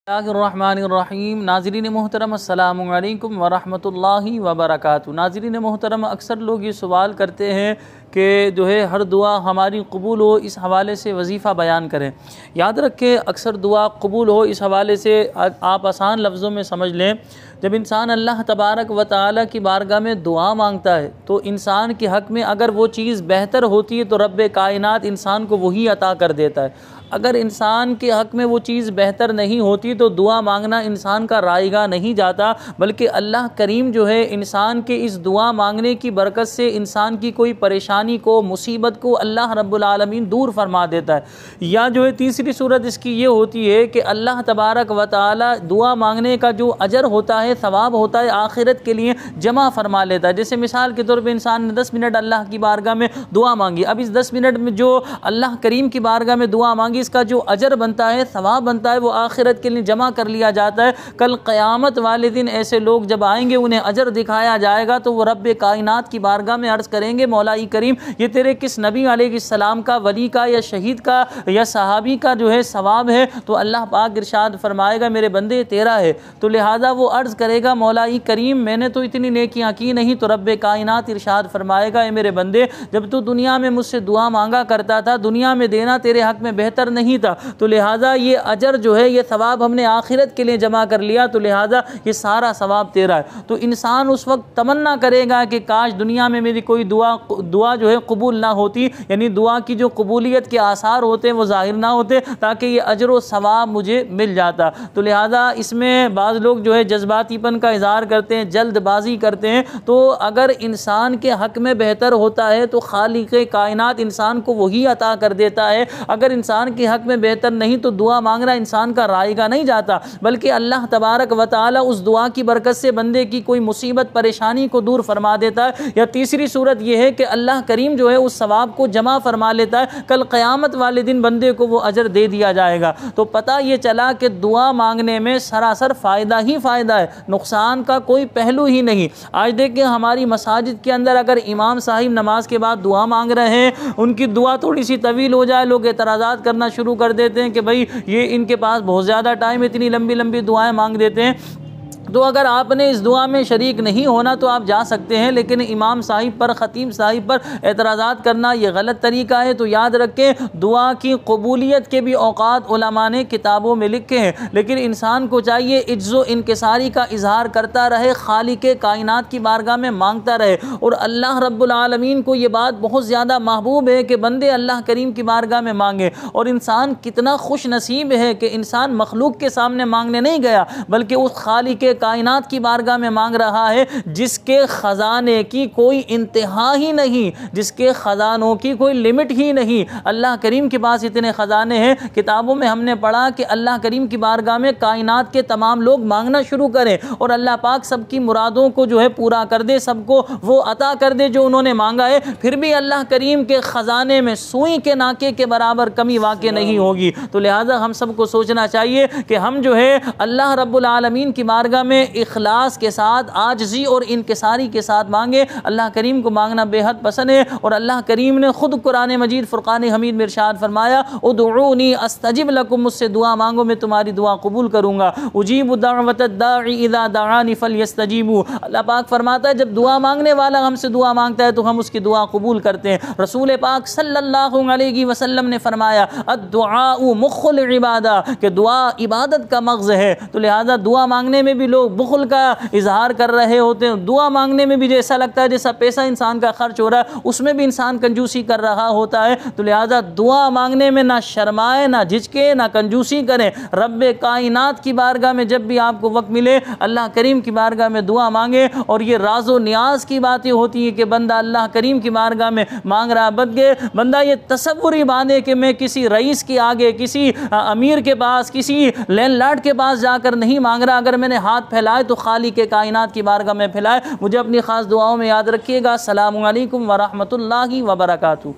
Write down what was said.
बिस्मिल्लाहिर्रहमानिर्रहीम। नाज़रीन मोहतरम अस्सलामु अलैकुम वरहमतुल्लाहि वबरकातुहू। नाज़रीन मोहतरम, अक्सर लोग ये सवाल करते हैं कि जो है हर दुआ हमारी कबूल हो, इस हवाले से वजीफ़ा बयान करें। याद रखें, अक्सर दुआ कबूल हो इस हवाले से आप आसान लफ्ज़ों में समझ लें। जब इंसान अल्लाह तबारक व तआला की बारगाह में दुआ मांगता है तो इंसान के हक़ में अगर वो चीज़ बेहतर होती है तो रब्बे कायनात इंसान को वही अता कर देता है। अगर इंसान के हक़ में वो चीज़ बेहतर नहीं होती तो दुआ मांगना इंसान का रायगा नहीं जाता, बल्कि अल्लाह करीम जो है इंसान के इस दुआ मांगने की बरकत से इंसान की कोई परेशानी को, मुसीबत को अल्लाह रब्बुल आलमीन दूर फरमा देता है। या जो है तीसरी सूरत इसकी ये होती है कि अल्लाह तबारक व तआला दुआ मांगने का जो अजर होता है, सवाब होता है, आखिरत के लिए जमा फरमा लेता है। जैसे मिसाल के तौर पर इंसान ने 10 मिनट अल्लाह की बारगाह में दुआ मांगी, अब इस 10 मिनट में जो अल्लाह करीम की बारगाह में दुआ मांगी इसका जो अजर बनता है, सवाब बनता है, वो आखिरत के लिए जमा कर लिया जाता है। कल क़यामत वाले दिन ऐसे लोग जब आएंगे, उन्हें अजर दिखाया जाएगा तो वो रब्बे कायनात की बारगाह में अर्ज़ करेंगे, मौला करीम ये तेरे किस नबी अलैहिस्सलाम का, वली का या शहीद का या सहाबी का जो है सवाब है? तो अल्लाह पाक इरशाद फरमाएगा मेरे बंदे तेरा है। तो लिहाजा वो अर्ज़ करेगा, मौला करीम मैंने तो इतनी नेकियां की नहीं। तो रब्बे कायनात इरशाद फरमाएगा, मेरे बंदे जब तू दुनिया में मुझसे दुआ मांगा करता था, दुनिया में देना तेरे हक़ में बेहतर नहीं था, तो लिहाजा ये अजर जो है, ये सवाब हमने आखिरत के लिए जमा कर लिया, तो लिहाजा ये सारा सवाब तेरा है। तो इंसान उस वक्त तमन्ना करेगा कि काश दुनिया में मेरी कोई दुआ जो है कबूल ना होती, यानी दुआ की जो कबूलियत के आसार होते हैं वो ज़ाहिर ना होते, ताकि ये अजर व सवाब मुझे मिल जाता। तो लिहाजा इसमें बाज़ लोग जो है जज्बातीपन का इज़हार करते हैं, जल्दबाजी करते हैं। तो अगर इंसान के हक़ में बेहतर होता है तो खालिक़े कायनात इंसान को वही अता कर देता है। अगर इंसान के हक़ में बेहतर नहीं तो दुआ मांगना इंसान का रायगा नहीं जाता, बल्कि अल्लाह तबारक व तआला उस दुआ की बरकत से बंदे की कोई मुसीबत परेशानी को दूर फरमा देता है। या तीसरी सूरत यह है कि अल्लाह करीम जो है उस सवाब को जमा फरमा लेता है, कल क़यामत वाले दिन बंदे को वो अजर दे दिया जाएगा। तो पता ये चला कि दुआ मांगने में सरासर फ़ायदा ही फ़ायदा है, नुकसान का कोई पहलू ही नहीं। आज देखिए हमारी मसाजिद के अंदर अगर इमाम साहिब नमाज के बाद दुआ मांग रहे हैं, उनकी दुआ थोड़ी सी तवील हो जाए, लोग एतराज़ात करना शुरू कर देते हैं कि भाई ये इनके पास बहुत ज़्यादा टाइम, इतनी लंबी लंबी दुआएं मांग देते हैं। तो अगर आपने इस दुआ में शरीक नहीं होना तो आप जा सकते हैं, लेकिन इमाम साहिब पर, ख़तीब साहिब पर एतराज़ात करना ये गलत तरीका है। तो याद रखें, दुआ की कबूलियत के भी औक़ात उलमा ने किताबों में लिखे हैं, लेकिन इंसान को चाहिए इज्ज़ो इनकिसारी का इजहार करता रहे, खालिक़े कायनात की बारगाह में मांगता रहे। और अल्लाह रब्बुल आलमीन को ये बात बहुत ज़्यादा महबूब है कि बंदे अल्लाह करीम की बारगाह में मांगे। और इंसान कितना खुश नसीब है कि इंसान मखलूक के सामने मांगने नहीं गया, बल्कि उस खालिक़े कायनात की बारगाह में मांग रहा है जिसके ख़जाने की कोई इंतहा ही नहीं, जिसके ख़जानों की कोई लिमिट ही नहीं। अल्लाह करीम के पास इतने ख़जाने हैं। किताबों में हमने पढ़ा कि अल्लाह करीम की बारगाह में कायनात के तमाम लोग मांगना शुरू करें और अल्लाह पाक सबकी मुरादों को जो है पूरा कर दे, सबको वो अता कर दे जो उन्होंने मांगा है। फिर भी अल्लाह करीम के ख़जाने में सुई के नाके के बराबर कमी वाक़ई नहीं होगी। तो लिहाजा हम सबको सोचना चाहिए कि हम जो है अल्लाह रब्बुल आलमीन की बारगाह में इखलास के साथ, आजिज़ी और इनकिसारी के साथ मांगे। अल्लाह करीम को मांगना बेहद पसंद है। और अल्लाह करीम ने खुद कुरान मजीद फुरक़ान हमीद में इरशाद फरमाया, उदऊनी अस्तजिब लकुम, मुझसे दुआ मांगो मैं तुम्हारी दुआ कबूल करूँगा। उजीबु दाअवत दाई इज़ा दआनी फलयस्तजीबू। अल्लाह पाक फरमाता है जब दुआ मांगने वाला हमसे दुआ मांगता है तो हम उसकी दुआ कबूल करते हैं। रसूल पाक सल्लल्लाहु अलैहि वसल्लम ने फरमाया, अद्दुआउ मुख्खुल इबादा, कि दुआ इबादत का मग़ज़ है। तो लिहाजा दुआ मांगने में भी लोग बुखल का इजहार कर रहे होते हैं। दुआ मांगने में भी जैसा लगता है जैसा पैसा इंसान का खर्च हो रहा है, उसमें भी इंसान कंजूसी कर रहा होता है। तो लिहाजा दुआ मांगने में ना शर्माए, ना झिझके, ना कंजूसी करें। रब्बे कायनात की बारगाह में जब भी आपको वक्त मिले अल्लाह करीम की बारगाह में दुआ मांगे। और ये राज़ो नियाज की बातें होती हैं कि बंदा अल्लाह करीम की बारगाह में मांग रहा, बंदा ये तसव्वुर ही बांधे कि मैं किसी रईस के आगे, किसी अमीर के पास, किसी लैंडलॉर्ड के पास जाकर नहीं मांग रहा। अगर मैंने हाथ फैलाए तो खालिक़े कायनात की बारगाह में फैलाए। मुझे अपनी ख़ास दुआओं में याद रखिएगा। अस्सलामु अलैकुम व रहमतुल्लाहि व बरकातुहू।